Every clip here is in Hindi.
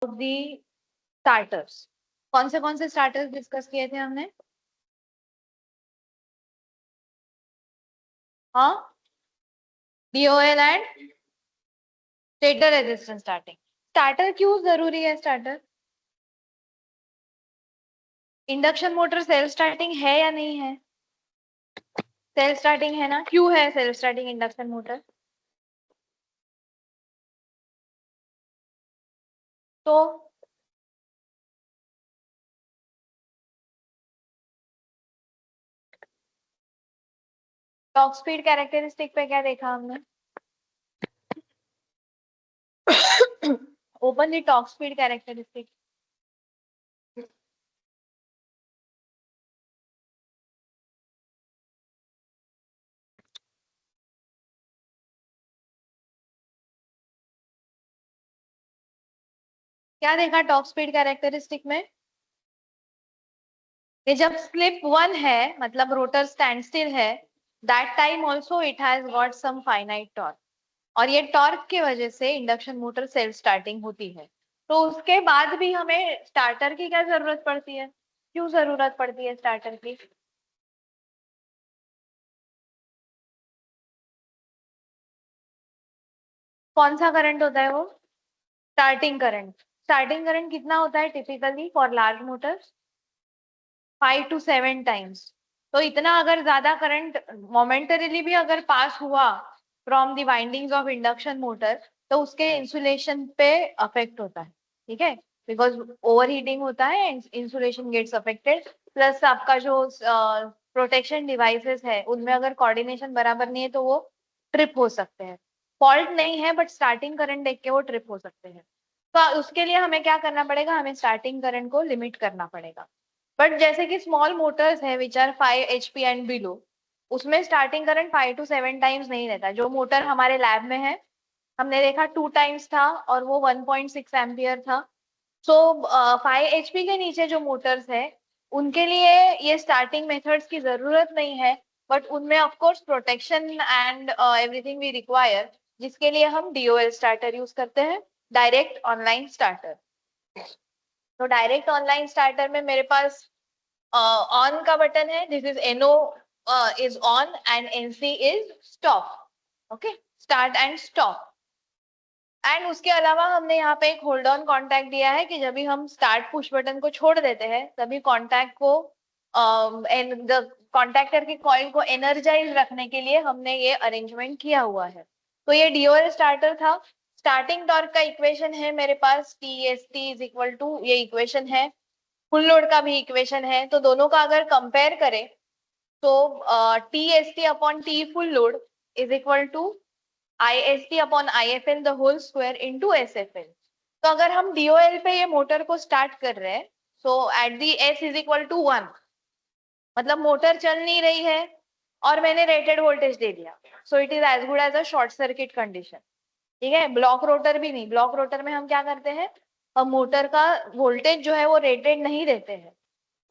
दी स्टार्टर्स। कौन से स्टार्टर्स डिस्कस किए थे हमने? हाँ, DOL and stator resistance starting. Starter क्यों जरूरी है? Starter induction motor self starting है या नहीं है? सेल्फ स्टार्टिंग है ना? क्यों है सेल्फ स्टार्टिंग इंडक्शन मोटर? तो टॉर्क स्पीड कैरेक्टरिस्टिक पे क्या देखा हमने? Open the torque speed characteristic. क्या देखा टॉर्क स्पीड कैरेक्टरिस्टिक में? ये जब स्लिप 1 है, मतलब रोटर स्टैंड स्टिल है, that time also it has got some finite torque, और ये टॉर्क की वजह से इंडक्शन मोटर सेल्फ स्टार्टिंग होती है। तो उसके बाद भी हमें स्टार्टर की क्या जरूरत पड़ती है? क्यों जरूरत पड़ती है स्टार्टर की? कौन सा करंट होता है वो? Starting current. स्टार्टिंग करंट कितना होता है typically for large Motors? 5 to 7 times. तो इतना अगर ज्यादा करंट मोमेंटरीली भी अगर पास हुआ from the windings of induction motor, तो उसके इंसुलेशन पे अफेक्ट होता है। ठीक है, बिकॉज ओवर हीटिंग होता है, इंसुलेशन गेट्स अफेक्टेड। प्लस आपका जो प्रोटेक्शन डिवाइसेस है उनमें अगर कोऑर्डिनेशन बराबर नहीं है तो वो ट्रिप हो सकते हैं। फॉल्ट नहीं है, बट स्टार्टिंग करंट देख के वो ट्रिप हो सकते हैं। तो उसके लिए हमें क्या करना पड़ेगा? हमें स्टार्टिंग करंट को लिमिट करना पड़ेगा। बट जैसे कि स्मॉल मोटर्स है which are 5 HP and below, उसमें स्टार्टिंग करंट 5 to 7 टाइम्स नहीं रहता। जो मोटर हमारे लैब में है, हमने देखा 2 टाइम्स था और वो 1.6 एम्पियर था। सो 5 HP के नीचे जो मोटर्स है उनके लिए ये स्टार्टिंग मेथड्स की जरूरत नहीं है। बट उनमें of course protection and everything we require, जिसके लिए हम डीओएल स्टार्टर यूज करते हैं, डायरेक्ट ऑनलाइन स्टार्टर। तो डायरेक्ट ऑनलाइन स्टार्टर में मेरे पास ऑन का बटन है, this is NO is on and NC is stop. Okay, start and stop. And उसके अलावा हमने यहाँ पे एक होल्ड ऑन कॉन्टैक्ट दिया है कि जब भी हम स्टार्ट पुश बटन को छोड़ देते हैं तभी कॉन्टैक्ट को कॉन्टैक्टर की कॉइल को एनर्जाइज रखने के लिए हमने ये अरेंजमेंट किया हुआ है। तो ये डीओएल स्टार्टर था। स्टार्टिंग टॉर्क का इक्वेशन है मेरे पास, T S T is equal to, ये इक्वेशन है। फुल लोड का भी इक्वेशन है। तो दोनों का अगर कंपेयर करें तो T S T upon T full load is equal to I S T upon I F L the whole square into S F L. तो अगर हम डीओएल पे ये मोटर को स्टार्ट कर रहे हैं, so at the S is equal to 1, मतलब मोटर चल नहीं रही है और मैंने रेटेड वोल्टेज दे दिया, so it is as good as a short circuit condition. ठीक है, ब्लॉक रोटर भी नहीं। ब्लॉक रोटर में हम क्या करते हैं, हम मोटर का वोल्टेज जो है वो रेटेड नहीं देते हैं।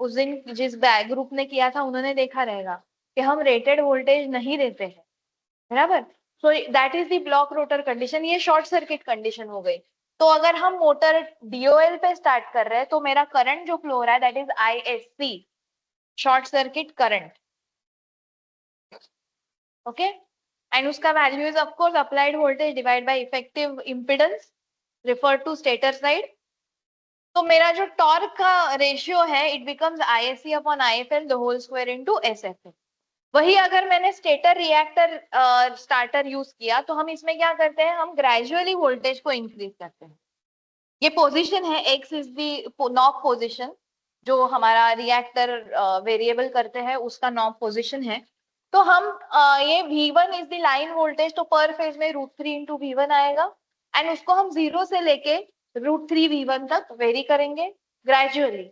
उस दिन जिस बैग ग्रुप ने किया था उन्होंने देखा रहेगा कि हम रेटेड वोल्टेज नहीं देते हैं, बराबर। So that is the block rotor condition. ये शॉर्ट सर्किट कंडीशन हो गई। तो अगर हम मोटर डीओएल पे स्टार्ट कर रहे हैं तो मेरा करंट जो फ्लो हो रहा है that is I S C, short circuit current. Okay, and उसका value is of course applied voltage divide by effective impedance refer to stator side. तो मेरा जो टॉर्क का रेशियो है it becomes I S C upon I F L the whole square into S F L. वही अगर मैंने स्टेटर रिएक्टर स्टार्टर यूज किया तो हम इसमें क्या करते हैं, हम ग्रेजुअली वोल्टेज को इंक्रीज करते हैं। ये पोजीशन है, x is the knob position, जो हमारा रिएक्टर वेरिएबल करते हैं उसका नॉब पोजीशन है। तो हम ये V1 is the line voltage, तो पर फेज में √3 इंटू V1 आएगा। एंड उसको हम 0 से लेके √3 V1 तक वेरी करेंगे ग्रेजुअली।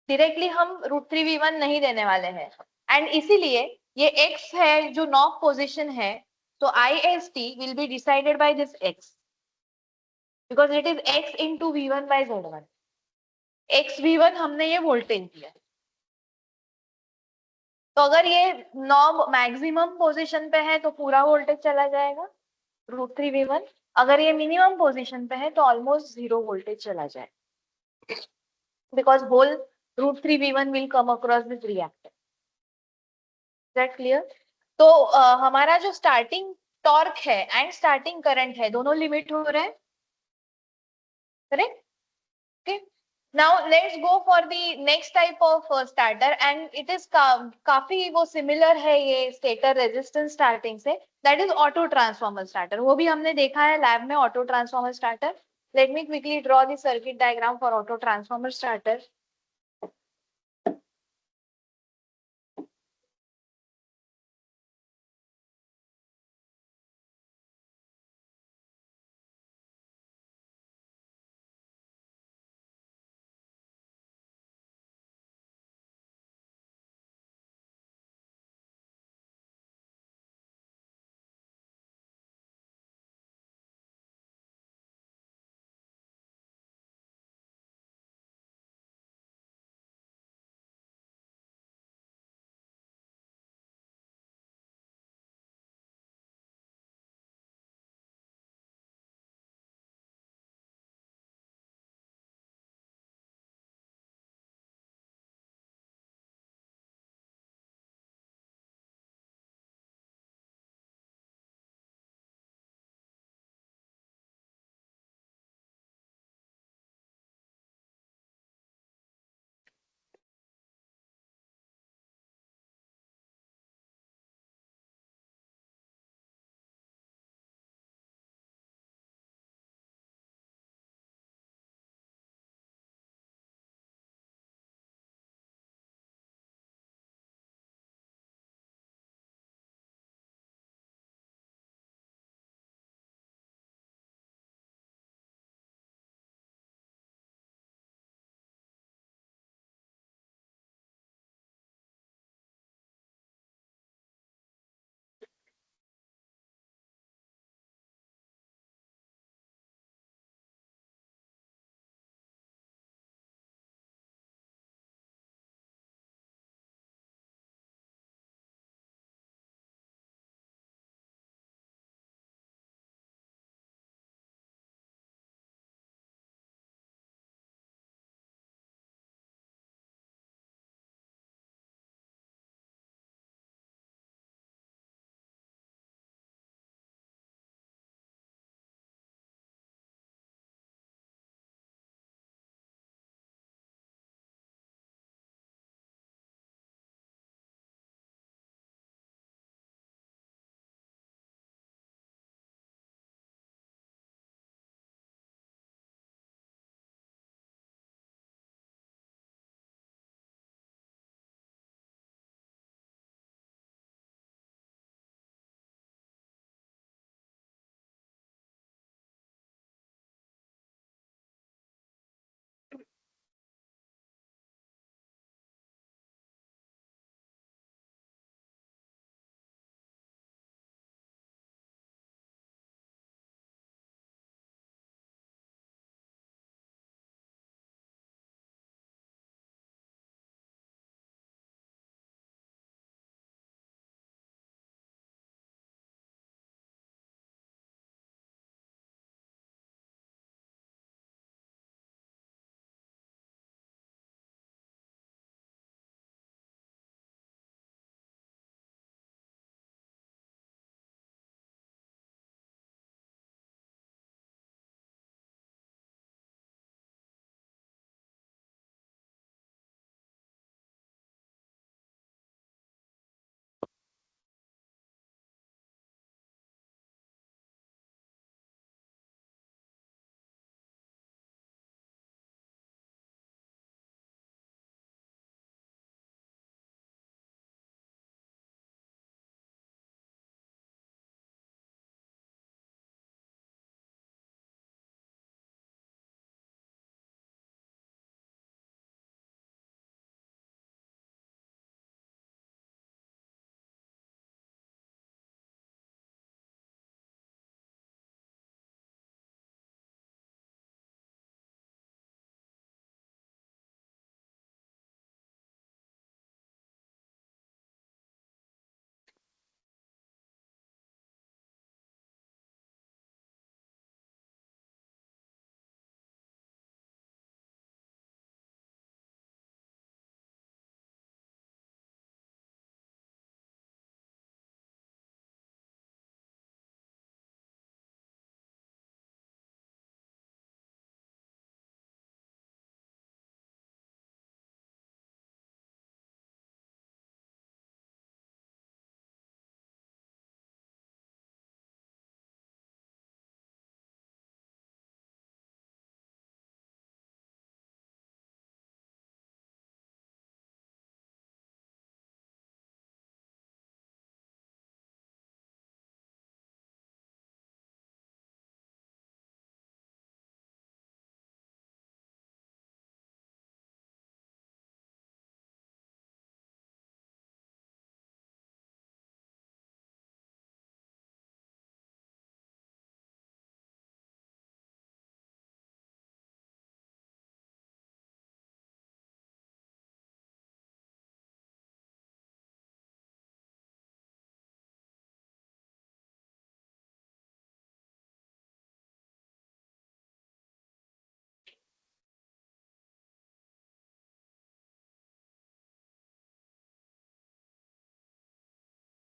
डायरेक्टली हम √3 V1 नहीं देने वाले हैं। एंड इसीलिए ये x है जो नॉब पोजीशन है, तो IST will be decided by this x, because it is x into V1 by Z1। X V1 हमने ये वोल्टेज दिया। तो अगर ये नॉब मैक्सिमम पोजीशन पे है तो पूरा वोल्टेज चला जाएगा √3 V1। अगर ये मिनिमम पोजीशन पे है तो ऑलमोस्ट 0 वोल्टेज चला जाए, because whole √3v1 will come across this reactor. That clear? तो हमारा जो स्टार्टिंग टॉर्क है एंड स्टार्टिंग करंट है, दोनों लिमिट हो रहे हैं, correct? Okay. Now let's go for the next type of starter and it is काफी वो similar है ये stator resistance starting से, that is auto transformer starter। वो भी हमने देखा है लैब में auto transformer starter। Let me quickly draw the circuit diagram for auto transformer starter।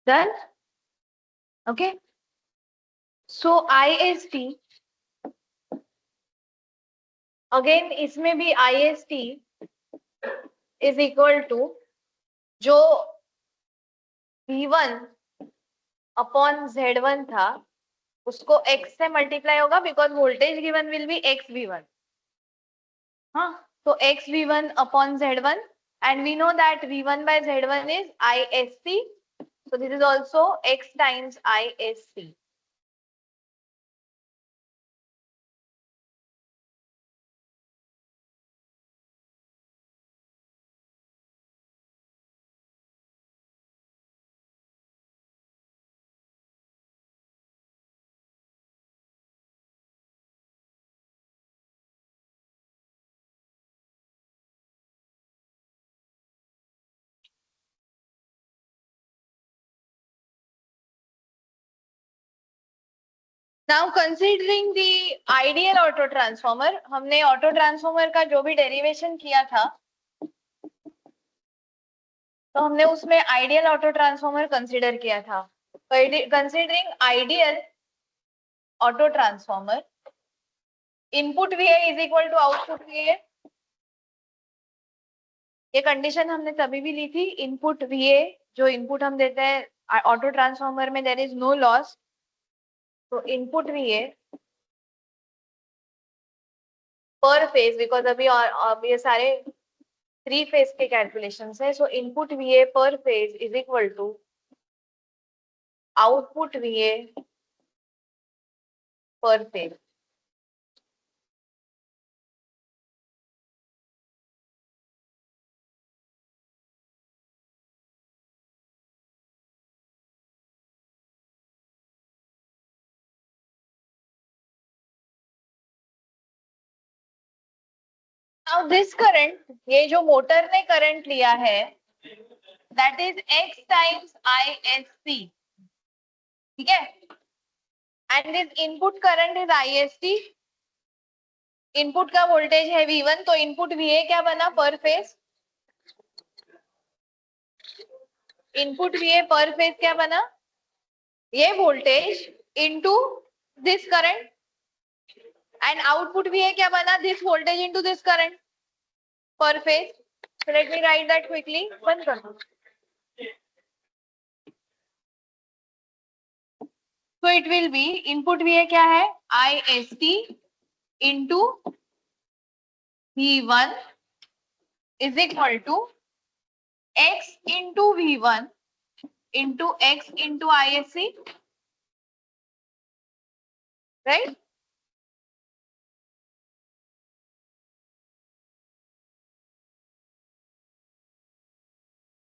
Done. Okay, so IST again, इसमें भी IST इज इक्वल टू जो V1 अपॉन Z1 था उसको x से मल्टीप्लाई होगा, because voltage given will be x V1. हाँ, तो x V1 upon Z1, and we know that V1 by Z1 is ISC, so this is also x times ISC. Now considering the ideal auto transformer, हमने ऑटो ट्रांसफॉर्मर का जो भी डेरिवेशन किया था तो हमने उसमें आइडियल ऑटो ट्रांसफॉर्मर कंसीडर किया था. Considering ideal auto transformer, input VA is equal to output VA. ये कंडीशन हमने तभी भी ली थी. इनपुट VA, जो इनपुट हम देते हैं ऑटो ट्रांसफॉर्मर में, देयर इज नो लॉस. तो input VA per phase, because अभी ये सारे 3 फेज के कैलकुलेशंस है. So input VA per phase is equal to output VA per phase. Now this current, ये जो मोटर ने करंट लिया है, that is x times ISC. ठीक है, and this input current is IST. Input का वोल्टेज है V1, तो इनपुट VA क्या बना पर phase? Input VA per phase क्या बना? ये voltage into this current, and output VA क्या बना? This voltage into this current पर phase. So let me write that quickly. बंद कर दो. So it will be input VA क्या है? IST into V1 is equal to X into V1 into X into ISC, right?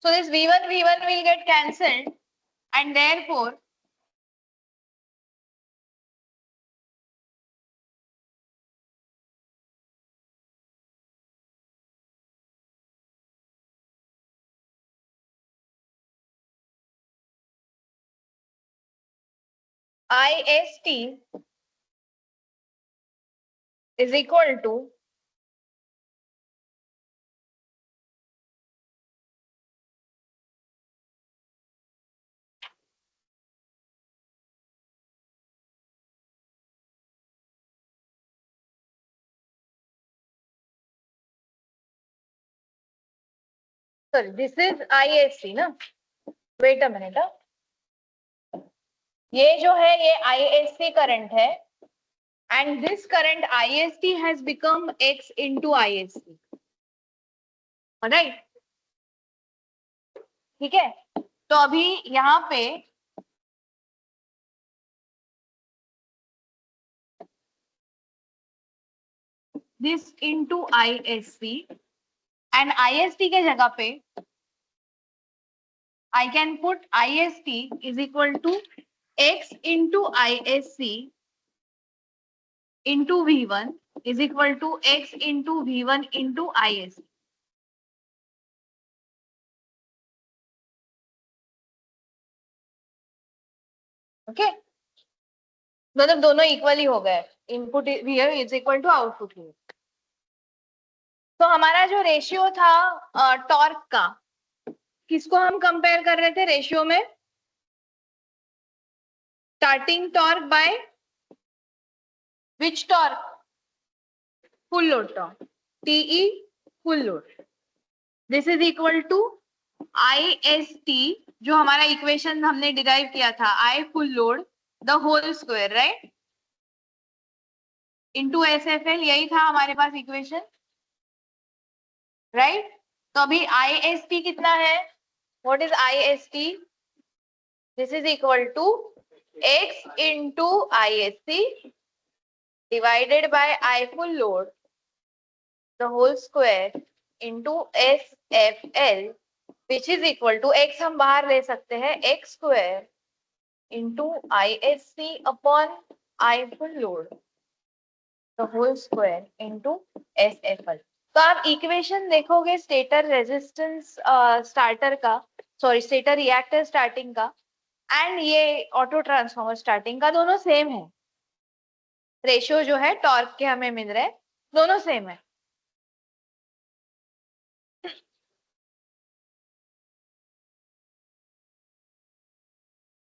So this V1 will get cancelled, and therefore IST is equal to sorry, this is ISC ना? Wait a minute. ये जो है ये ISC करंट है, and this current IST has become X into ISC. Alright? ठीक है, तो अभी यहाँ पे this into ISC, and IST के जगह पे I can put IST is equal to X into ISC into V1 is equal to X into V1 into ISC. Okay, मतलब दोनों इक्वली हो गए. Input VA is equal to output VA. तो हमारा जो रेशियो था टॉर्क का, किसको हम कंपेयर कर रहे थे रेशियो में? starting torque by which torque? Full load torque. TE full load. This is equal to IST, जो हमारा इक्वेशन हमने डिराइव किया था, I full load the whole square, right? Into SFL, यही था हमारे पास इक्वेशन, राइट? तो अभी IST कितना है? What is IST? This is equal to X into ISC divided by I full load the whole square into SFL, which is equal to X हम बाहर ले सकते हैं, X square into ISC upon I full load the whole square into SFL. तो आप इक्वेशन देखोगे स्टेटर रेजिस्टेंस स्टार्टर का, सॉरी स्टेटर रिएक्टर स्टार्टिंग का एंड ये ऑटो ट्रांसफॉर्मर स्टार्टिंग का, दोनों सेम है. रेशियो जो है टॉर्क के हमें मिल रहे हैं, दोनों सेम है.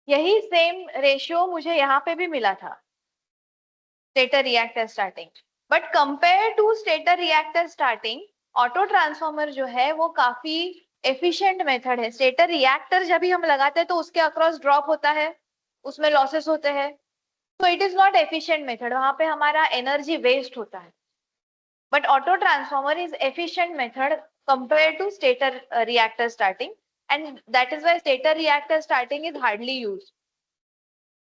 यही सेम रेशियो मुझे यहाँ पे भी मिला था stator reactor starting. But compare to stator reactor starting, auto transformer जो है वो काफी एफिशिएंट मेथड है. स्टेटर रिएक्टर जब भी हम लगाते हैं तो उसके अक्रॉस ड्रॉप होता है, उसमें लॉसेस होते हैं, तो it is not efficient method, वहां पे हमारा एनर्जी वेस्ट होता है. But auto transformer is efficient method compare to stator reactor starting, and that is why stator reactor starting is hardly used.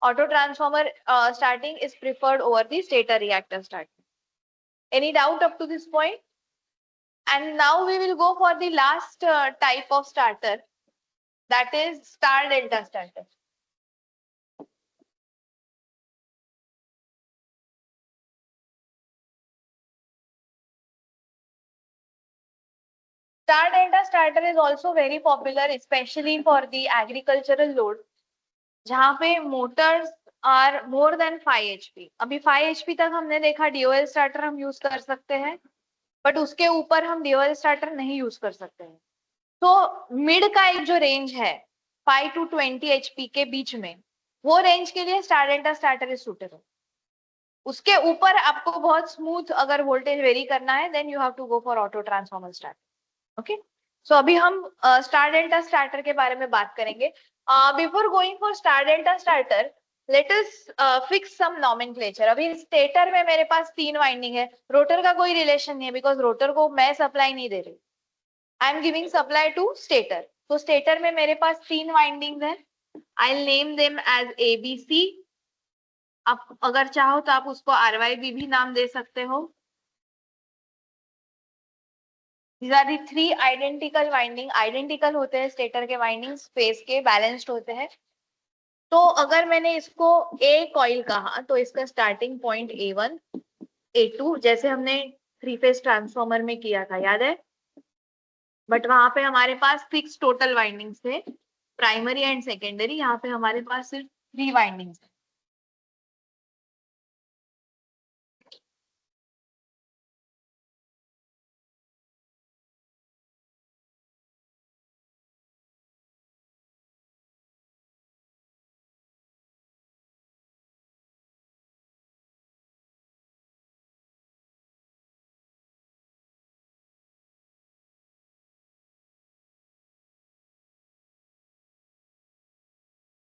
Auto transformer starting is preferred over the stator reactor starting. Any doubt up to this point? And now we will go for the last type of starter, that is star delta starter. Star delta starter is also very popular, especially for the agricultural load, जहाँ पे motors are more than 5 HP. अभी 5 HP तक हमने देखा DOL starter हम यूज कर सकते हैं, बट उसके ऊपर हम DOL starter नहीं यूज कर सकते हैं. तो मिड का एक जो रेंज है 5 to 20 HP के बीच में, वो रेंज के लिए star delta starter is suitable. उसके ऊपर आपको बहुत स्मूथ अगर वोल्टेज वेरी करना है, then you have to go for auto transformer starter. Okay, so अभी हम स्टार डेल्टा स्टार्टर के बारे में बात करेंगे. Before going for star delta starter, let us fix some nomenclature. अभी स्टेटर में मेरे पास 3 वाइंडिंग है, रोटर का कोई रिलेशन नहीं है, बिकॉज रोटर को मैं सप्लाई नहीं दे रही, I am giving supply to stator. तो स्टेटर में मेरे पास 3 वाइंडिंग्स हैं, I will name them as ABC. आप अगर चाहो तो आप उसको RYB भी नाम दे सकते हो. These are the 3 identical winding. Identical होते हैं स्टेटर के वाइंडिंग्स, फेज के बैलेंस्ड होते हैं. तो अगर मैंने इसको A कॉइल कहा तो इसका स्टार्टिंग पॉइंट A1 A2, जैसे हमने 3 फेज ट्रांसफॉर्मर में किया था, याद है? बट वहां पे हमारे पास फिक्स टोटल वाइंडिंग्स थे, प्राइमरी एंड सेकेंडरी. यहाँ पे हमारे पास सिर्फ 3 वाइंडिंग्स है.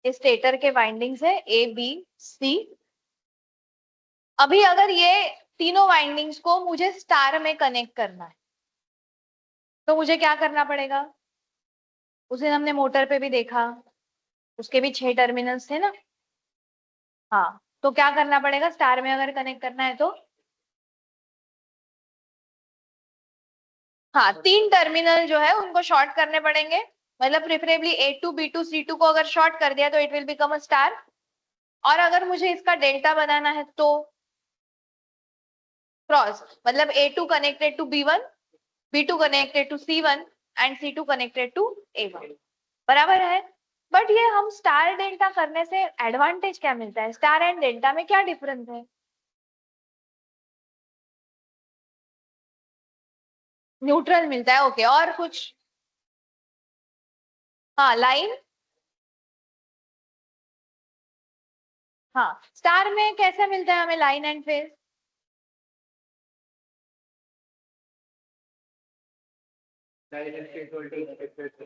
स्टेटर के वाइंडिंग्स है ABC. अभी अगर ये तीनों वाइंडिंग्स को मुझे स्टार में कनेक्ट करना है तो मुझे क्या करना पड़ेगा? उसे हमने मोटर पे भी देखा, उसके भी 6 टर्मिनल्स थे ना. हाँ, तो क्या करना पड़ेगा स्टार में अगर कनेक्ट करना है तो? हाँ, 3 टर्मिनल जो है उनको शॉर्ट करने पड़ेंगे. मतलब प्रेफरेबली A2 B2 C2 को अगर शॉर्ट कर दिया तो it will become a star. और अगर मुझे इसका डेल्टा बनाना है तो क्रॉस, मतलब A2 connected to B1, B2 connected to C1 and C2 connected to A1. बराबर है. बट ये हम स्टार डेल्टा करने से एडवांटेज क्या मिलता है? स्टार एंड डेल्टा में क्या डिफरेंस है? न्यूट्रल मिलता है. ओके, और कुछ? हाँ, लाइन हाँ, स्टार में कैसे मिलता है हमें लाइन एंड फेज?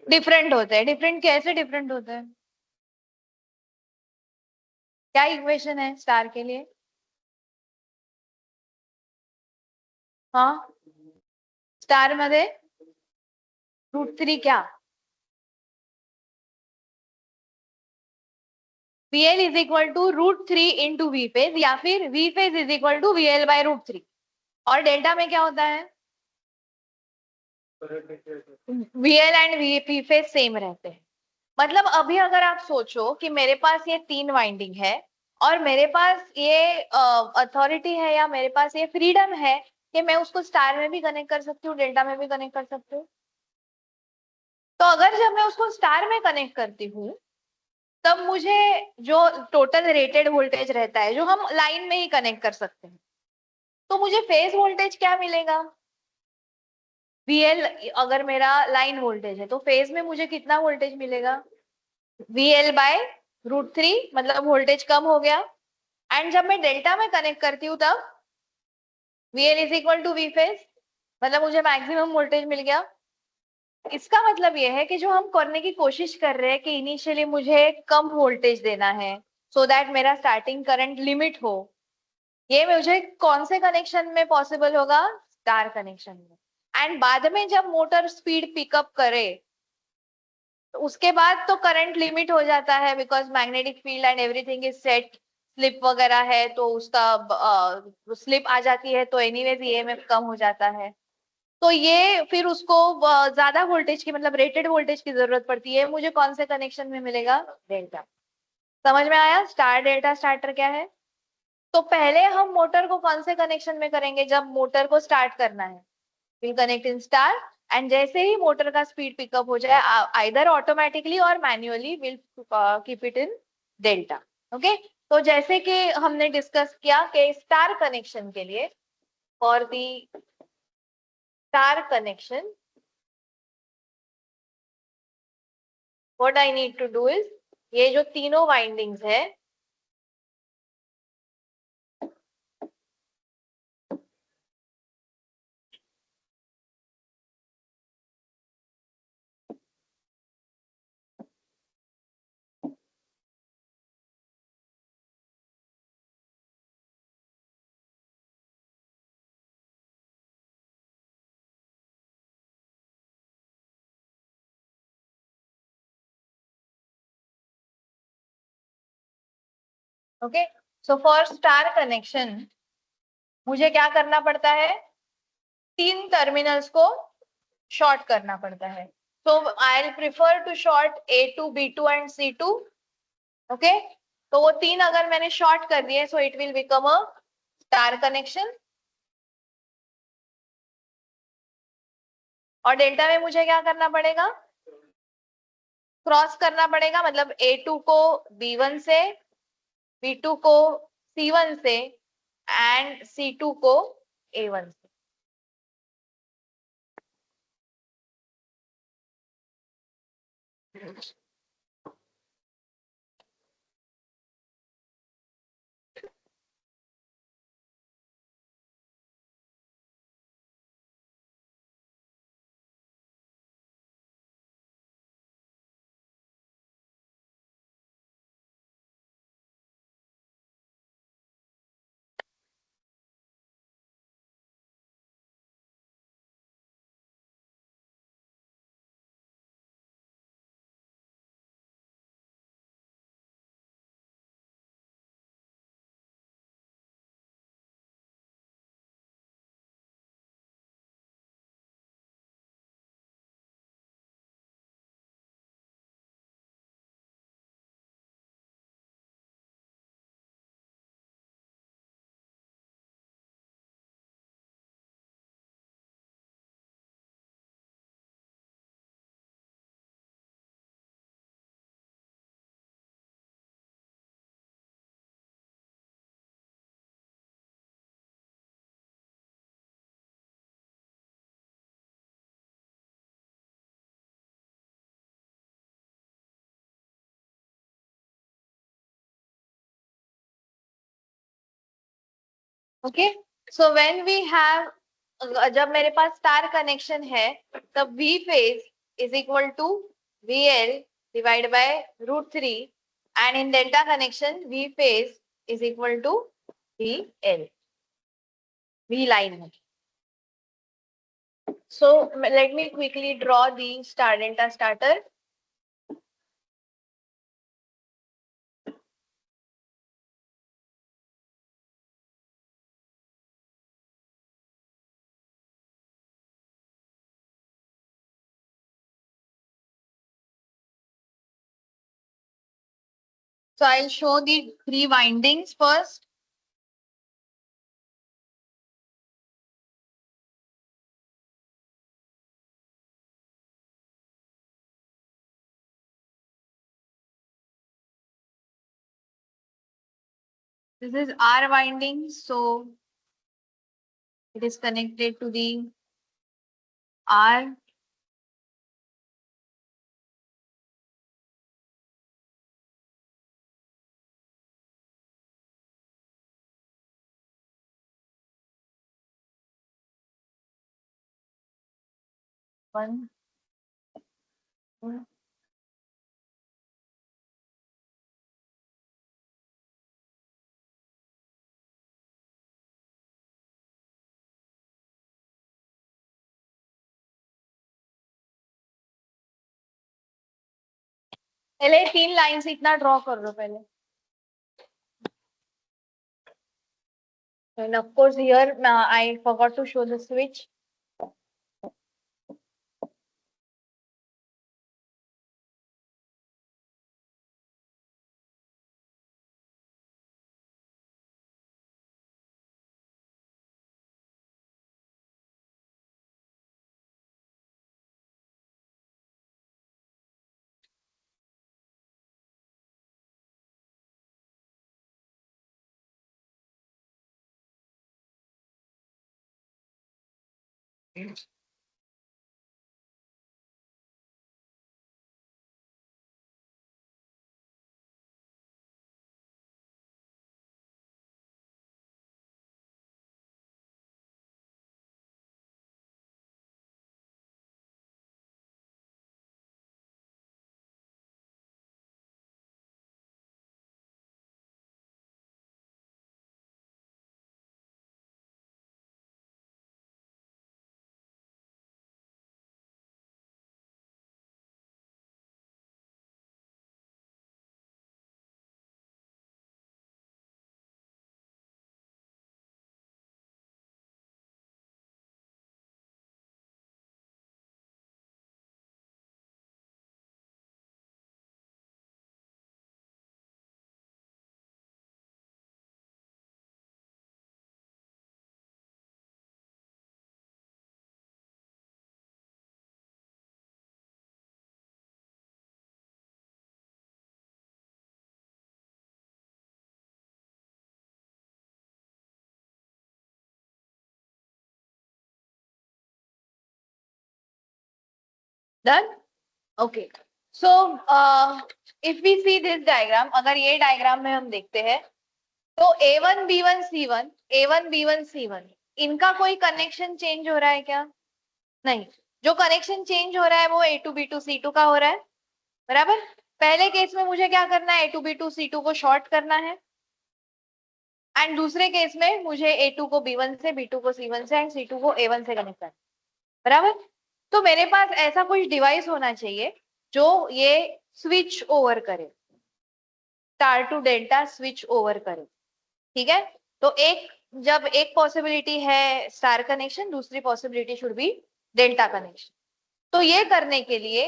डिफरेंट होते हैं। डिफरेंट कैसे डिफरेंट होते हैं? क्या इक्वेशन है स्टार के लिए? हाँ, स्टार मध्ये √3 क्या? VL is equal to √3 into V phase, या फिर V phase is equal to VL by √3। और डेल्टा में क्या होता है? VL and V phase same रहते हैं। मतलब अभी अगर आप सोचो कि मेरे पास ये 3 वाइंडिंग है और मेरे पास ये अथॉरिटी है या मेरे पास ये फ्रीडम है कि मैं उसको स्टार में भी कनेक्ट कर सकती हूँ, डेल्टा में भी कनेक्ट कर सकती हूँ। तो अगर जब मैं उसको स्टार में कनेक्ट करती हूँ तब मुझे जो टोटल रेटेड वोल्टेज रहता है, जो हम लाइन में ही कनेक्ट कर सकते हैं, तो मुझे फेज वोल्टेज क्या मिलेगा? VL अगर मेरा लाइन वोल्टेज है तो फेज में मुझे कितना वोल्टेज मिलेगा? VL बाय √3, मतलब वोल्टेज कम हो गया। एंड जब मैं डेल्टा में कनेक्ट करती हूँ तब VL is equal to V phase, मतलब मुझे मैक्सिमम वोल्टेज मिल गया। इसका मतलब ये है कि जो हम करने की कोशिश कर रहे हैं कि इनिशियली मुझे कम वोल्टेज देना है सो दैट मेरा स्टार्टिंग करंट लिमिट हो, ये मुझे कौन से कनेक्शन में पॉसिबल होगा? स्टार कनेक्शन में। एंड बाद में जब मोटर स्पीड पिकअप करे तो उसके बाद तो करंट लिमिट हो जाता है, because magnetic field and everything is set. Slip वगैरह है तो उसका स्लिप आ जाती है तो एनीवेज ईएमएफ कम हो जाता है। तो ये फिर उसको ज्यादा वोल्टेज की, मतलब रेटेड वोल्टेज की जरूरत पड़ती है। मुझे कौन से कनेक्शन में मिलेगा? डेल्टा। समझ में आया स्टार डेल्टा स्टार्टर क्या है? तो पहले हम मोटर को कौन से कनेक्शन में करेंगे? जब मोटर को स्टार्ट करना है will connect in star, and जैसे ही मोटर का स्पीड पिकअप हो जाए आइदर ऑटोमेटिकली और manually will keep it in delta. Okay, तो जैसे कि हमने डिस्कस किया कि स्टार कनेक्शन के लिए, for the star connection what I need to do is, ये जो तीनों वाइंडिंग्स है okay, so for star connection मुझे क्या करना पड़ता है? 3 टर्मिनल्स को शॉर्ट करना पड़ता है। So I prefer to short A2 B2 and C2। Okay, तो वो 3 अगर मैंने शॉर्ट कर दिए so it will become a star connection. और डेल्टा में मुझे क्या करना पड़ेगा? क्रॉस करना पड़ेगा, मतलब A2 को B1 से, B2 को C1 से एंड C2 को A1 से। Okay, so when we have, जब मेरे पास स्टार कनेक्शन है तब V phase is equal to V L divide by root three, and in delta connection V phase is equal to V L, V line है. So let me quickly draw the star delta starter. So I'll show the three windings first. This is R winding, so it is connected to the R. One, two, पहले तीन लाइन से इतना ड्रॉ कर लो पहले. And of course here I forgot to show the switch. Done? Okay. So if we see this diagram, अगर ये diagram में हम देखते हैं तो A1 B1 C1 A1 B1 C1 इनका कोई कनेक्शन चेंज हो रहा है क्या? नहीं. जो कनेक्शन चेंज हो रहा है वो A2 B2 C2 का हो रहा है. बराबर. पहले केस में मुझे क्या करना है, A2 B2 C2 को शॉर्ट करना है, एंड दूसरे केस में मुझे A2 को B1 से, B2 को C1 से एंड C2 को A1 से कनेक्ट करना है. बराबर. तो मेरे पास ऐसा कुछ डिवाइस होना चाहिए जो ये स्विच ओवर करे, star to delta switch over करे. ठीक है. तो एक, जब एक पॉसिबिलिटी है स्टार कनेक्शन, दूसरी possibility should be delta connection. तो ये करने के लिए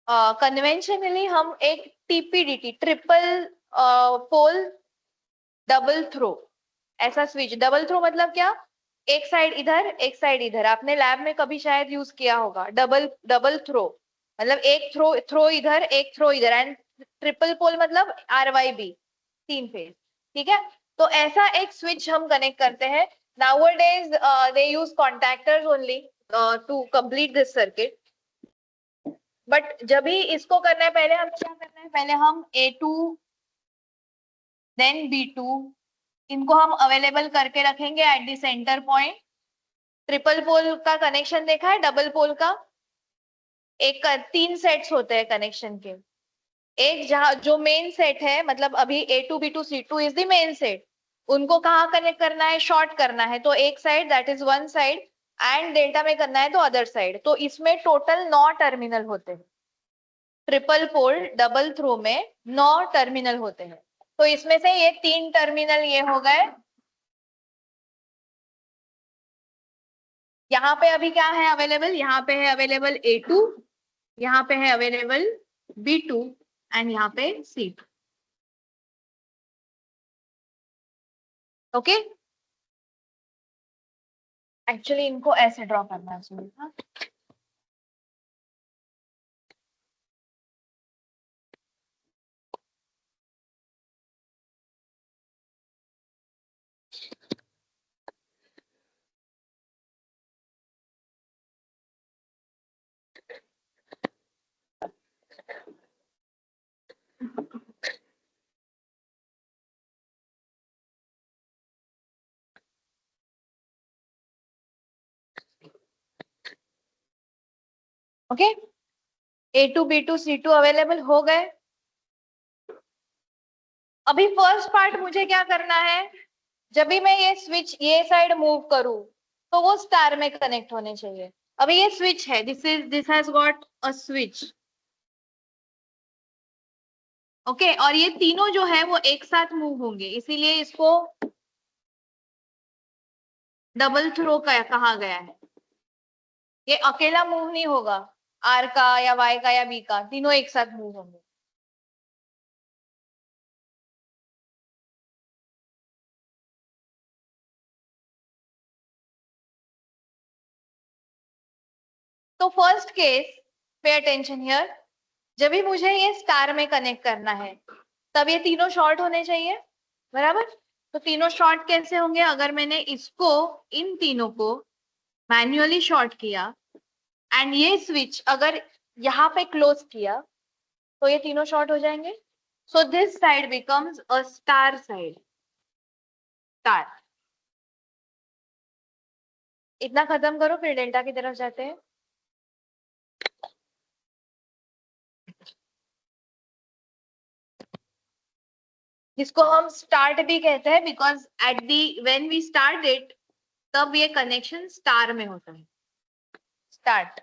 कन्वेंशनली हम एक TPDT, triple pole double throw, ऐसा स्विच. डबल थ्रो मतलब क्या? एक साइड इधर एक साइड इधर. आपने लैब में कभी शायद यूज किया होगा. डबल डबल थ्रो मतलब एक थ्रो इधर एक थ्रो इधर, एंड ट्रिपल पोल मतलब RYB, तीन फेज. ठीक है. तो ऐसा एक स्विच हम कनेक्ट करते हैं. Nowadays they use contactors only to complete this circuit. But जब भी इसको करना है, पहले हम क्या करना है, पहले हम A2 देन B2 इनको हम अवेलेबल करके रखेंगे at the centre point. Triple pole का कनेक्शन देखा है, डबल पोल का एक 3 सेट्स होते हैं कनेक्शन के। एक जहां जो मेन सेट है, मतलब अभी A2 B2 C2 is the main set, उनको कहाँ कनेक्ट करना है, शॉर्ट करना है, तो एक side that is one side, and delta में करना है तो अदर साइड। तो इसमें टोटल 9 टर्मिनल होते हैं। ट्रिपल पोल डबल थ्रो में 9 टर्मिनल होते हैं। तो इसमें से ये 3 टर्मिनल ये हो गए। यहाँ पे अभी क्या है अवेलेबल, यहाँ पे है अवेलेबल A2, यहाँ पे है अवेलेबल B2 एंड यहाँ पे C2। ओके, एक्चुअली इनको ऐसे ड्रॉ करना चाहिए था। Okay, A2 B2 C2 available हो गए। अभी फर्स्ट पार्ट मुझे क्या करना है, जब भी मैं ये स्विच ये साइड मूव करूं तो वो स्टार में कनेक्ट होने चाहिए। अभी ये स्विच है, this has got a switch. Okay, और ये तीनों जो है वो एक साथ मूव होंगे, इसीलिए इसको डबल थ्रो कहा गया है। ये अकेला मूव नहीं होगा, आर का या वाई का या बी का, तीनों एक साथ मूव होंगे। तो first case, pay attention here, जब भी मुझे ये स्टार में कनेक्ट करना है तब ये तीनों शॉर्ट होने चाहिए, बराबर। तो तीनों शॉर्ट कैसे होंगे, अगर मैंने इसको, इन तीनों को मैन्युअली शॉर्ट किया एंड ये स्विच अगर यहाँ पे क्लोज किया तो ये तीनों शॉर्ट हो जाएंगे। So this side becomes a star side, star. इतना खत्म करो फिर डेल्टा की तरफ जाते हैं। जिसको हम स्टार्ट भी कहते हैं, because at the when we start it तब ये कनेक्शन स्टार में होता है, स्टार्ट।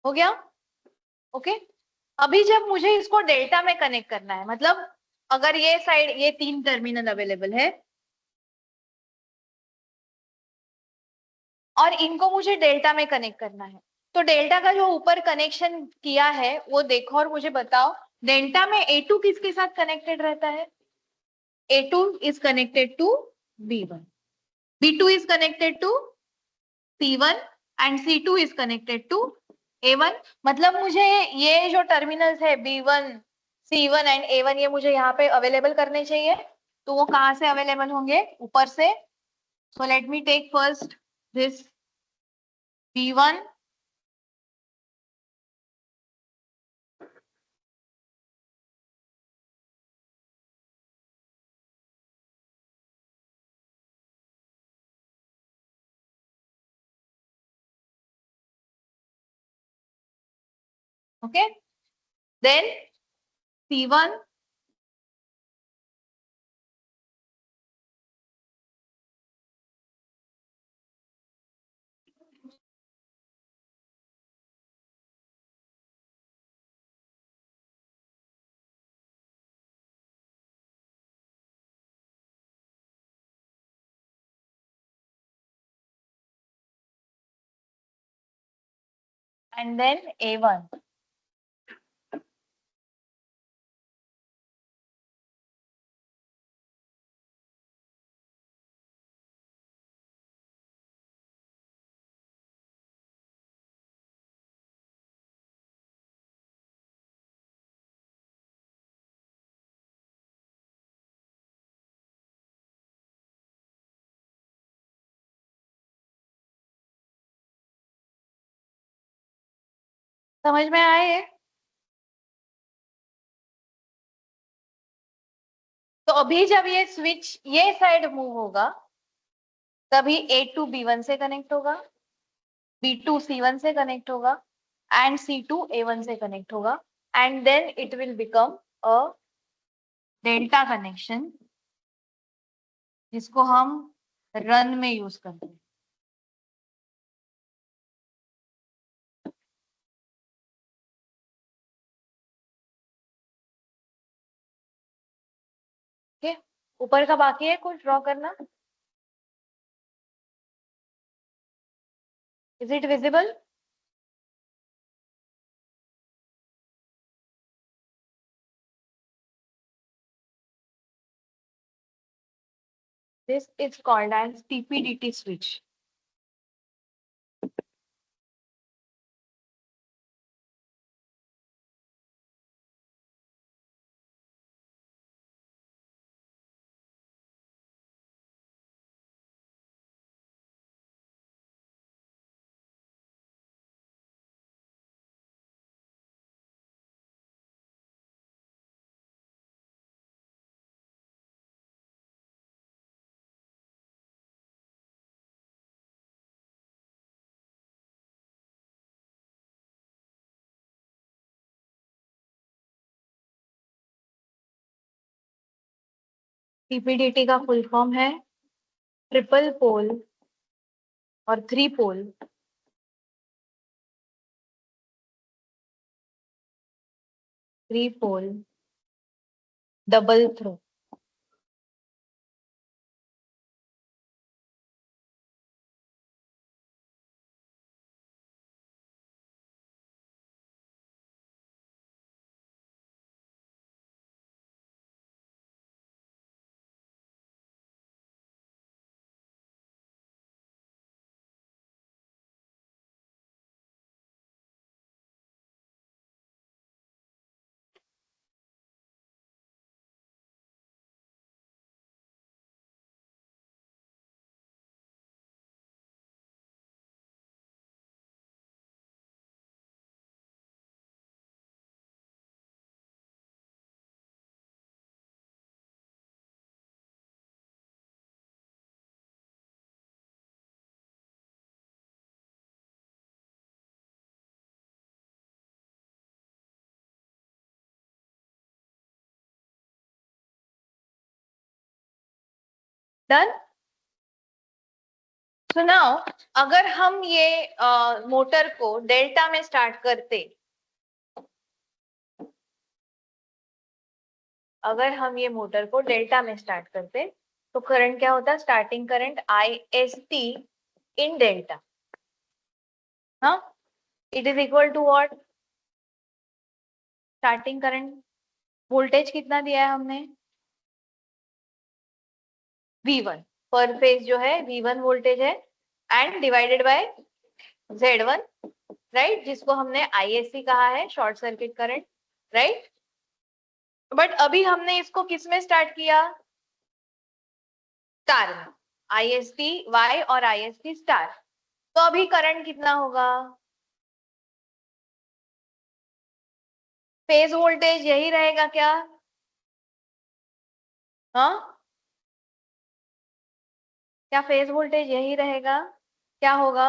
हो गया, ओके। अभी जब मुझे इसको डेल्टा में कनेक्ट करना है, मतलब अगर ये साइड ये 3 टर्मिनल अवेलेबल है और इनको मुझे डेल्टा में कनेक्ट करना है, तो डेल्टा का जो ऊपर कनेक्शन किया है वो देखो और मुझे बताओ, डेल्टा में A2 किसके साथ कनेक्टेड रहता है? A2 is connected to B1, B2 is connected to C1 and C2 is connected to A1। मतलब मुझे ये जो टर्मिनल्स है B1, C1 एंड A1 ये मुझे यहाँ पे अवेलेबल करने चाहिए। तो वो कहाँ से अवेलेबल होंगे? ऊपर से। So let me take first this B1, okay, then C1 and then A1. समझ में आए ये? तो अभी जब ये स्विच ये साइड मूव होगा तभी A2 B1 से कनेक्ट होगा, B2 C1 से कनेक्ट होगा एंड C2 A1 से कनेक्ट होगा and then it will become a delta connection जिसको हम रन में यूज करते हैं। ठीक है, ऊपर का बाकी है कुछ ड्रॉ करना? Is it visible? This is called as TPDT switch. TPDT का फुल फॉर्म है ट्रिपल पोल और three pole double throw. Done. सुनाओ, अगर हम ये मोटर को डेल्टा में स्टार्ट करते, अगर हम ये मोटर को डेल्टा में स्टार्ट करते तो करंट क्या होता? Starting current IST in delta, हाँ, it is equal to what? Starting current voltage कितना दिया है हमने? V1 पर फेज जो है V1 वोल्टेज है and divided by Z1, right, जिसको हमने ISC कहा है, short circuit current, right. But अभी हमने इसको किस में स्टार्ट किया? स्टार में, IST Y और IST स्टार। तो अभी करंट कितना होगा? फेज वोल्टेज यही रहेगा क्या? हाँ, क्या फेज वोल्टेज यही रहेगा? क्या होगा?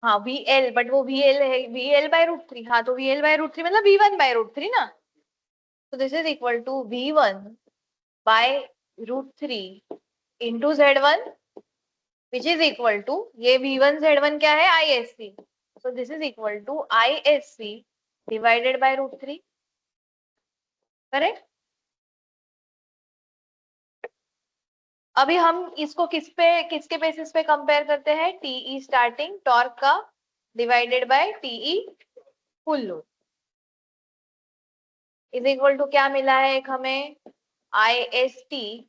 हाँ वी एल, बट वो वी एल है, V L by root three, हाँ तो V L by root three मतलब V one by root three ना, तो this is equal to V one by root three into Z one, which is equal to, ये वी वन जेड वन क्या है, I S C, so this is equal to I S C divided by root three, correct. अभी हम इसको किसके बेसिस पे कंपेयर करते हैं, टीई स्टार्टिंग टॉर्क का divided by TE full load is equal to क्या मिला है एक हमें, आई एस टी,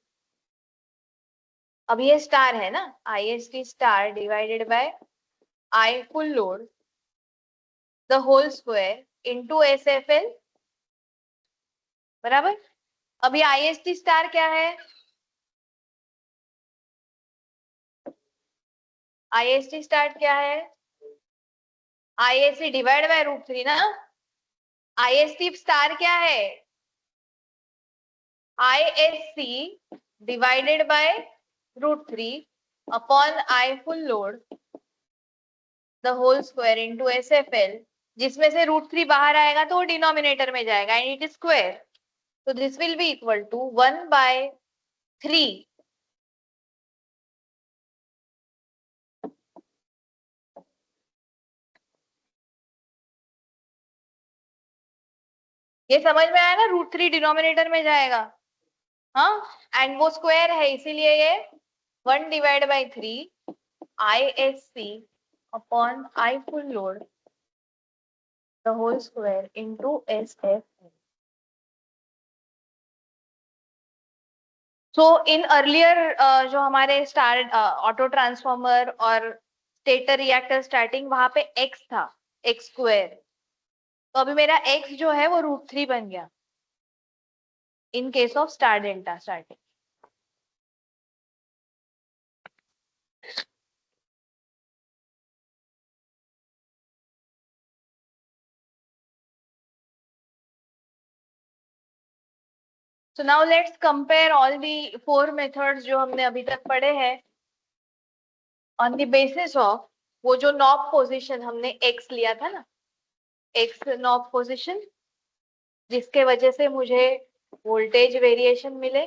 अब ये स्टार है ना, I S T star divided by I full load the whole square into S F L, बराबर। अभी आई एस टी स्टार क्या है, आई एस टी स्टार क्या है, I S C divide by root three ना, आई एस टी स्टार क्या है, I S C divided by root three upon I full load the whole square into S F L, जिसमें से रूट थ्री बाहर आएगा तो वो डिनोमिनेटर में जाएगा एंड इट इज स्क्वायर, तो this will be equal to one by three, ये समझ में आया ना, रूट थ्री डिनोमिनेटर में जाएगा, हाँ, एंड वो स्क्वायर है इसीलिए ये one divide by three I S C upon I full load the whole square into S F. So in earlier जो हमारे स्टार ऑटो ट्रांसफॉर्मर और स्टेटर रिएक्टर स्टार्टिंग, वहां पे एक्स था, एक्स स्क्वायर, तो अभी मेरा एक्स जो है वो रूट थ्री बन गया in case of star delta starting. So now let's compare all the four methods जो हमने अभी तक पढ़े हैं on the basis of वो जो नॉब पोजीशन हमने x लिया था ना, x नॉब पोजीशन, जिसके वजह से मुझे वोल्टेज वेरिएशन मिले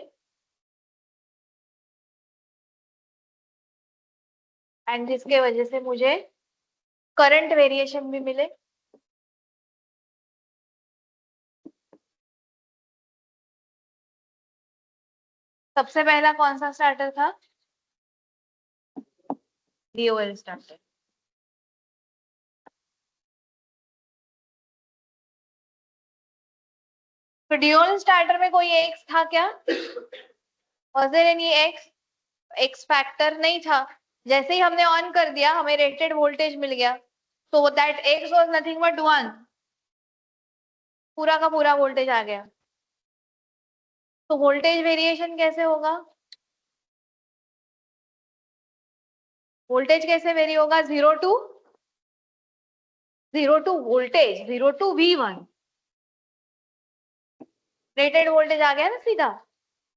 एंड जिसके वजह से मुझे करंट वेरिएशन भी मिले। सबसे पहला कौन सा स्टार्टर था, डीओएल स्टार्टर। तो डीओएल स्टार्टर में कोई एक्स था क्या, was there any X, X factor नहीं था, जैसे ही हमने ऑन कर दिया हमें रेटेड वोल्टेज मिल गया, so that x was nothing but 1, पूरा का पूरा वोल्टेज आ गया। तो वोल्टेज वेरिएशन कैसे होगा, वोल्टेज कैसे वेरी होगा, zero to voltage, zero to V one, rated voltage आ गया ना सीधा,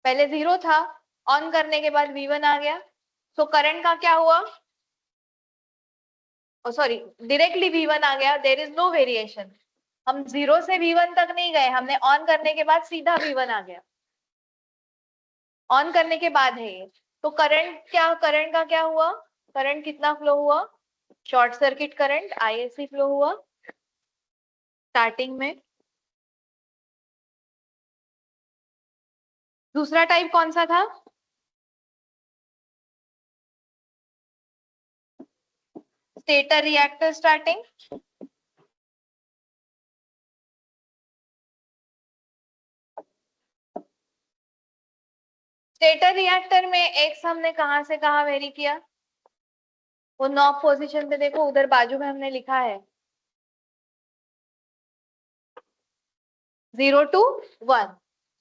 पहले जीरो था, ऑन करने के बाद वी वन आ गया, सो करंट का क्या हुआ, सॉरी डायरेक्टली वी वन आ गया, देर इज नो वेरिएशन, हम जीरो से वी वन तक नहीं गए, हमने ऑन करने के बाद सीधा वी वन आ गया, ऑन करने के बाद है ये, तो करंट का क्या हुआ, करंट कितना फ्लो हुआ, short circuit current ISC flow हुआ स्टार्टिंग में। दूसरा टाइप कौन सा था, stator reactor starting, stator reactor में एक्स हमने कहां से कहां वेरी किया, वो नॉब पोजीशन पे देखो, उधर बाजू में हमने लिखा है 0 to 1,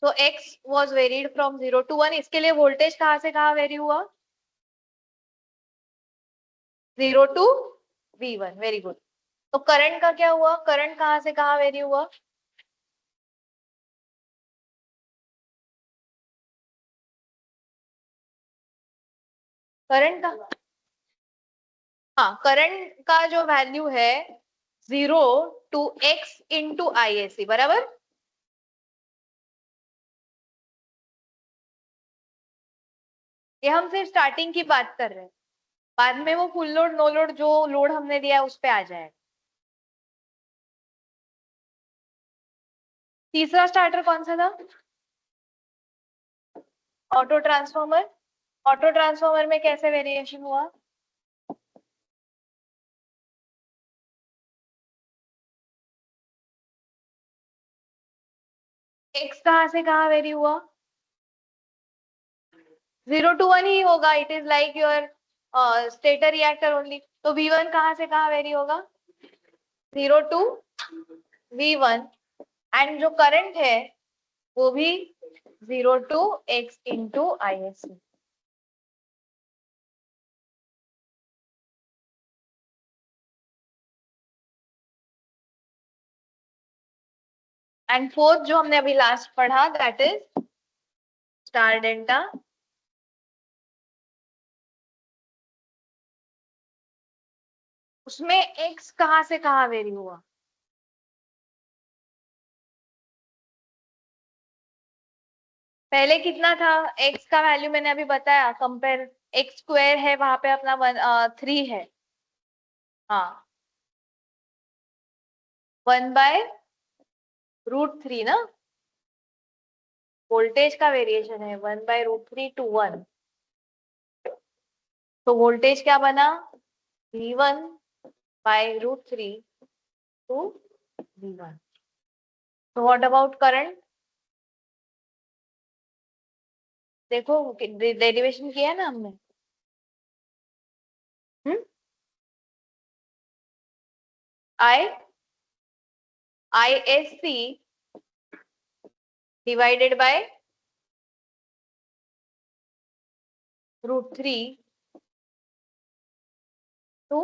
तो x was varied from 0 to 1, इसके लिए वोल्टेज कहां से कहां वेरी हुआ, 0 to V1, वेरी गुड। तो करंट का क्या हुआ, करंट कहां से कहां वेरी हुआ, करंट का हाँ, करंट का जो वैल्यू है 0 टू x इंटू ISC, बराबर। ये हम सिर्फ स्टार्टिंग की बात कर रहे हैं, बाद में वो फुल लोड नो लोड जो लोड हमने दिया है उस पे आ जाएगा। तीसरा स्टार्टर कौन सा था? Auto transformer. ऑटो ट्रांसफॉर्मर में कैसे वेरिएशन हुआ? एक्स कहाँ से कहाँ वेरी हुआ? 0 to 1 ही होगा, it is like your stator reactor only. तो V1 कहाँ से कहाँ वेरी होगा? 0 टू V1। एंड जो करंट है वो भी 0 to x into ISC। And fourth जो हमने अभी लास्ट पढ़ा, दैट इज स्टार डेल्टा। उसमें x कहाँ से कहाँ वेरी हुआ? पहले कितना था? x का वैल्यू मैंने अभी बताया, कंपेयर x स्क्वायर है वहां पे अपना 3 है। हाँ, 1/√3 ना। वोल्टेज का वेरिएशन है 1/√3 टू 1। तो वोल्टेज क्या बना? V1/√3 to V1। तो व्हाट अबाउट करंट? देखो, डेरिवेशन किया है ना हमने। I ISC divided by √3 to,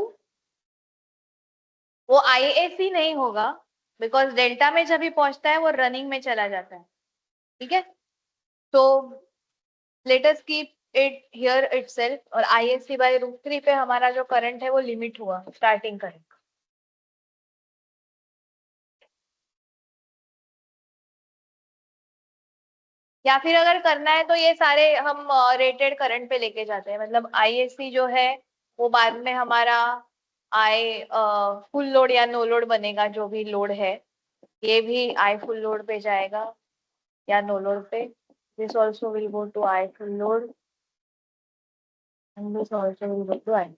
वो ISC नहीं होगा, बिकॉज डेल्टा में जब भी पहुंचता है वो रनिंग में चला जाता है। ठीक है, तो let us keep it here itself. और ISC/√3 पे हमारा जो करंट है वो लिमिट हुआ, स्टार्टिंग करंट। या फिर अगर करना है तो ये सारे हम रेटेड करंट पे लेके जाते हैं, मतलब ISC जो है वो बाद में हमारा आई फुल लोड या नो लोड बनेगा, जो भी लोड है ये भी आई फुल लोड पे जाएगा या नो लोड पे। This also will go to I full load and this also will go to I.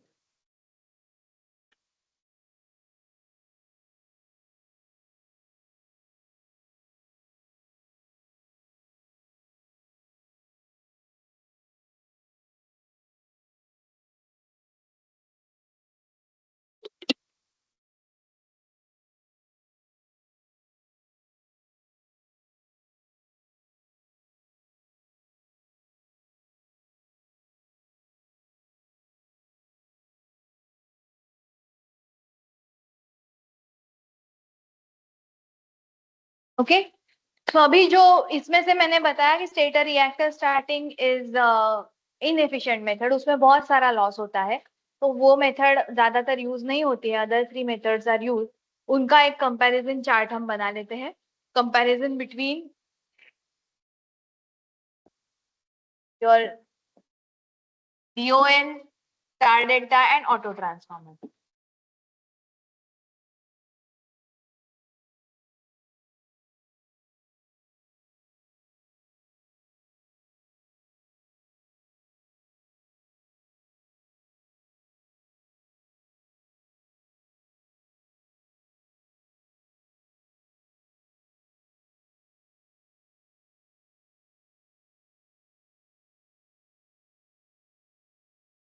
Okay, तो अभी जो इसमें से मैंने बताया कि stator reactor starting is inefficient method, उसमें बहुत सारा लॉस होता है, तो वो मेथड ज्यादातर यूज नहीं होती है। Other 3 methods are use. उनका एक कंपैरिजन चार्ट हम बना लेते हैं, comparison between your DON, star delta and auto transformer.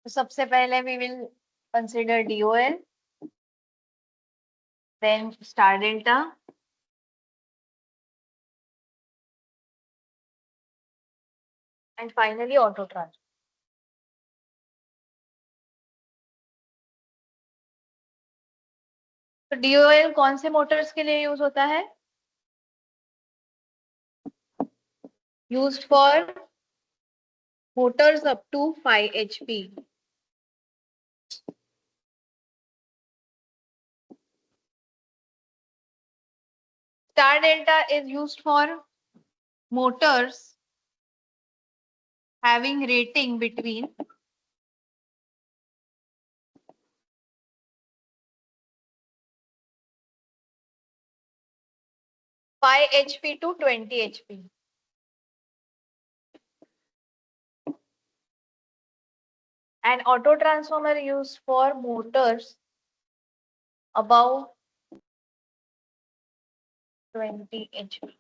तो सबसे पहले we will consider DON, then star delta and finally auto transformer. तो DOL कौन से मोटर्स के लिए यूज होता है? Used for motors up to 5 HP। Star delta is used for motors having rating between 5 HP to 20 HP. An auto transformer used for motors above 20 HP.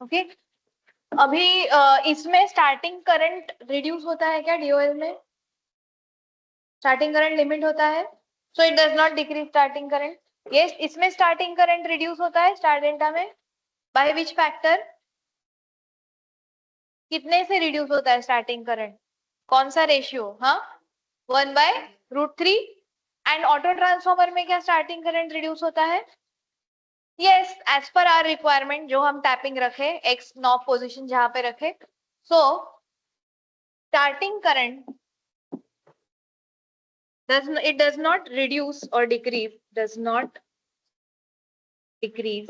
Okay अभी इसमें स्टार्टिंग करंट रिड्यूस होता है क्या डीओएल में? स्टार्टिंग करंट लिमिट होता है, so it does not decrease starting current. Yes, इसमें स्टार्टिंग करंट रिड्यूस होता है स्टार डेल्टा में बाय विच फैक्टर? कितने से रिड्यूस होता है स्टार्टिंग करंट? कौन सा रेशियो? हाँ, 1/√3. एंड ऑटो ट्रांसफॉर्मर में क्या स्टार्टिंग करंट रिड्यूस होता है? Yes, as per our requirement, जो हम टैपिंग रखे, एक्स नॉब पोजिशन जहां पे रखे. So starting current does not reduce or decrease, does not decrease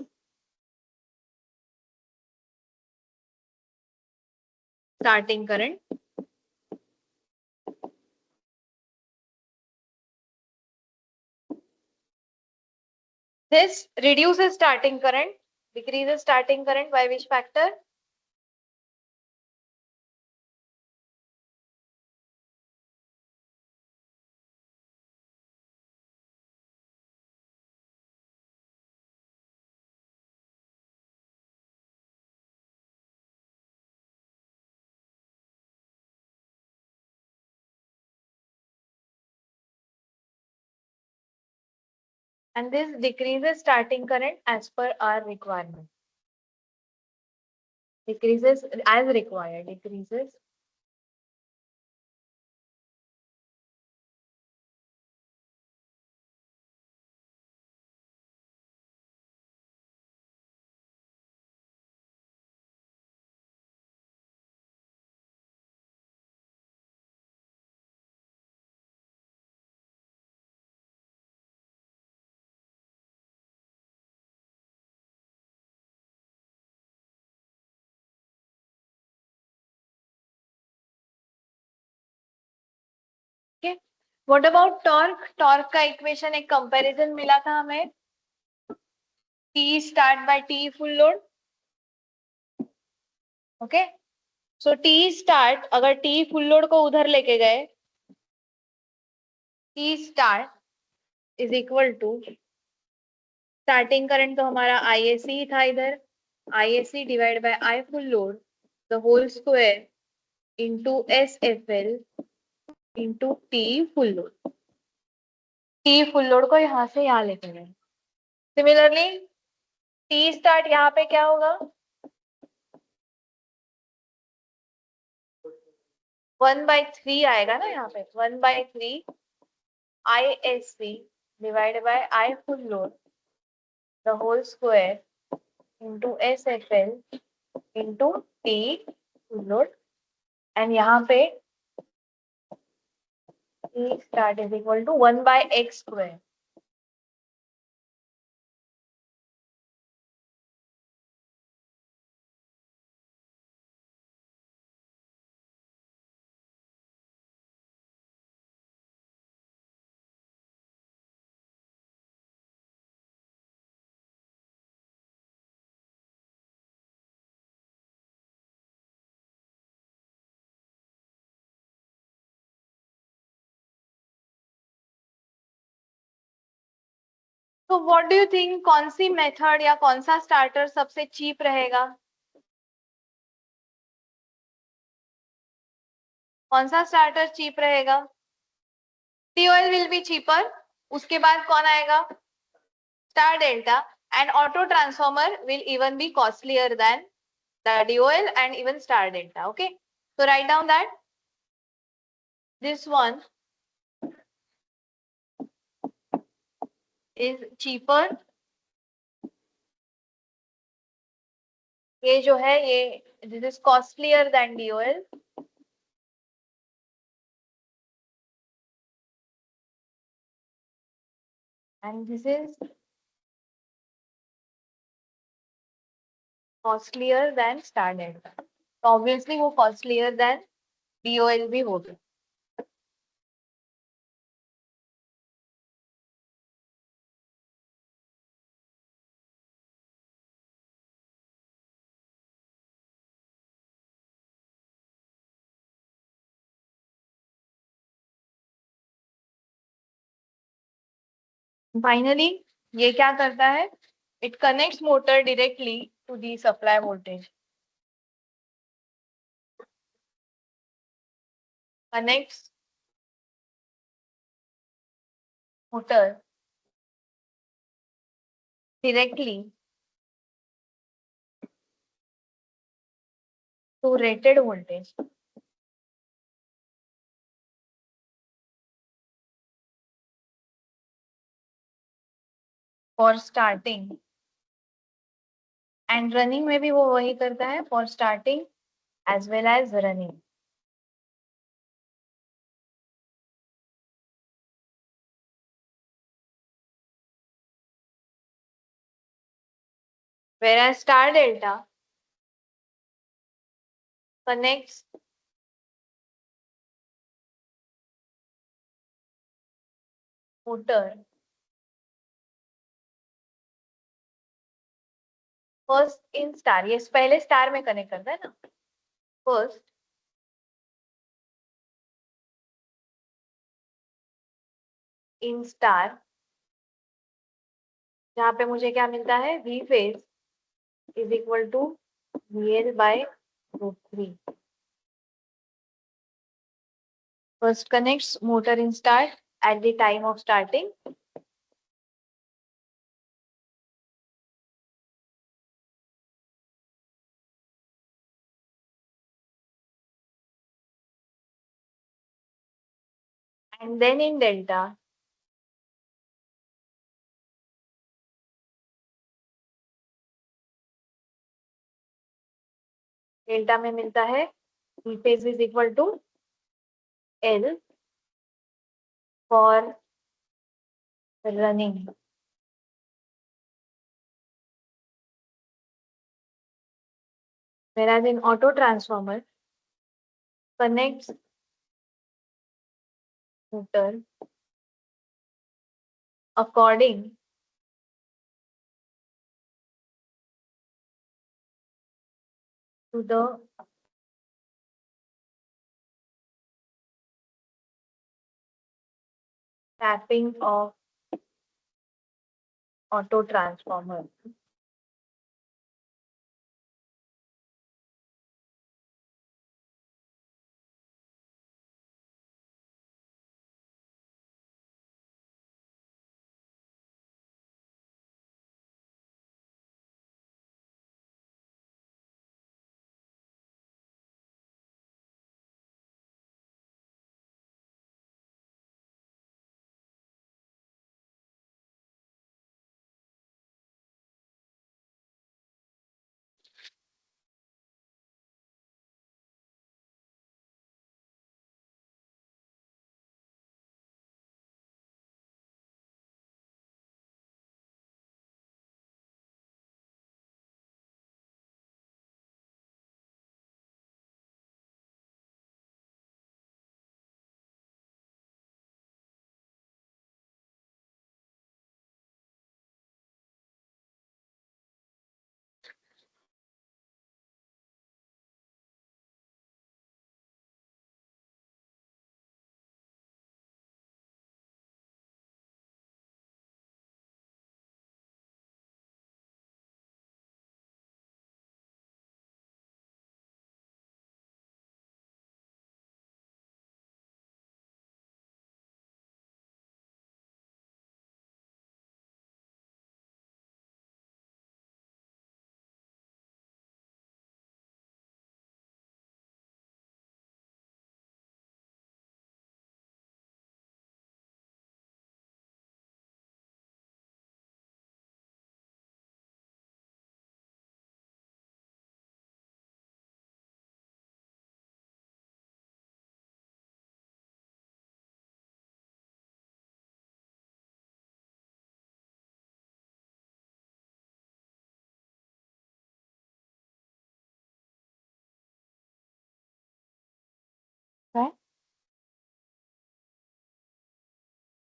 starting current. This reduces starting current, decreases starting current by which factor? And this decreases starting current as per our requirement. Decreases as required, decreases okay. What about torque? Torque का इक्वेशन एक कंपैरिजन मिला था हमें, T start by T full load. Okay, so T start, अगर T फुल लोड को उधर लेके गए, T start is equal to starting current तो हमारा ISC ही था इधर, ISC divide by I full load the whole square into SFL into T full load. T full load को यहाँ से यहाँ लेके गए. सिमिलरली T स्टार्ट यहाँ पे क्या होगा? 1/3 आएगा ना यहाँ पे, 1/3 ISC divide by I full load the whole square into SFL into T full load. And यहाँ पे T start is equal to 1/x square. तो व्हाट डू यू थिंक, कौन सी मेथड या कौन सा स्टार्टर सबसे चीप रहेगा? कौन सा स्टार्टर चीप रहेगा? टीओएल विल बी चीपर. उसके बाद कौन आएगा? Star delta. And auto transformer will even be costlier then the DOL and even star delta. Okay, so write down that this one is cheaper. ये जो है ये this is costlier than DOL. And this is costlier than star delta. So obviously वो costlier than DOL भी होगा. Finally ये क्या करता है? It connects motor directly to the supply voltage. Connects motor directly to rated voltage. For starting and running में भी वो वही करता है for starting as well as running. Whereas star delta connects motor first in star. ये पहले स्टार में कनेक्ट करता है ना. फर्स्ट इन स्टार जहाँ पे मुझे क्या मिलता है? V phase is equal to VL by √3. First connects motor in start at the time of starting. And then in delta में मिलता है V phase is equal to L for running. Whereas in auto transformer connects motor according to the tapping of auto transformer.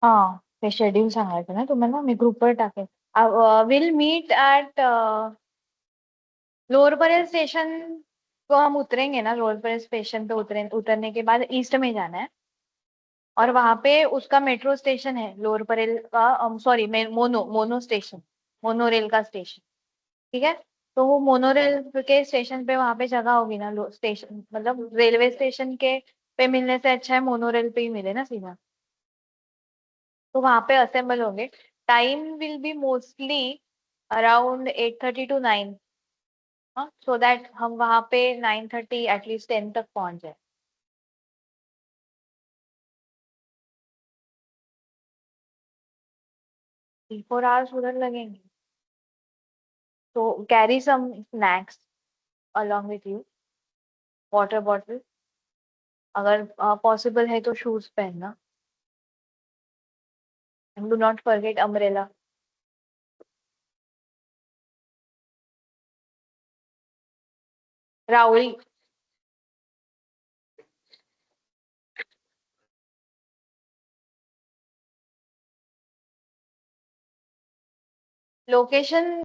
हाँ, ते शेड्यूल सांगायचं ना तुम्हाला, मी ग्रुपवर टाकेन. Will meet at Lower Parel station. तो हम उतरेंगे ना, लोअर परेल स्टेशन पे उतरने के बाद ईस्ट में जाना है, और वहां पे उसका मेट्रो स्टेशन है लोअर परेल का, sorry, mono mono station, monorail का स्टेशन. ठीक है. तो वो मोनोरेल के स्टेशन पे वहां पे जगह होगी ना, स्टेशन मतलब रेलवे स्टेशन के पे मिलने से अच्छा है मोनोरेल पे ही मिले ना सीधा. तो वहां पे असेंबल होंगे. Time will be mostly around 8:30 to 9. हाँ, सो दैट हम वहां पे 9:30 एटलीस्ट 10 तक पहुंच जाए. 3-4 hours उधर लगेंगे. तो carry some snacks along with you, water bottle, अगर पॉसिबल है तो शूज पहनना. And do not forget umbrella. राउली. लोकेशन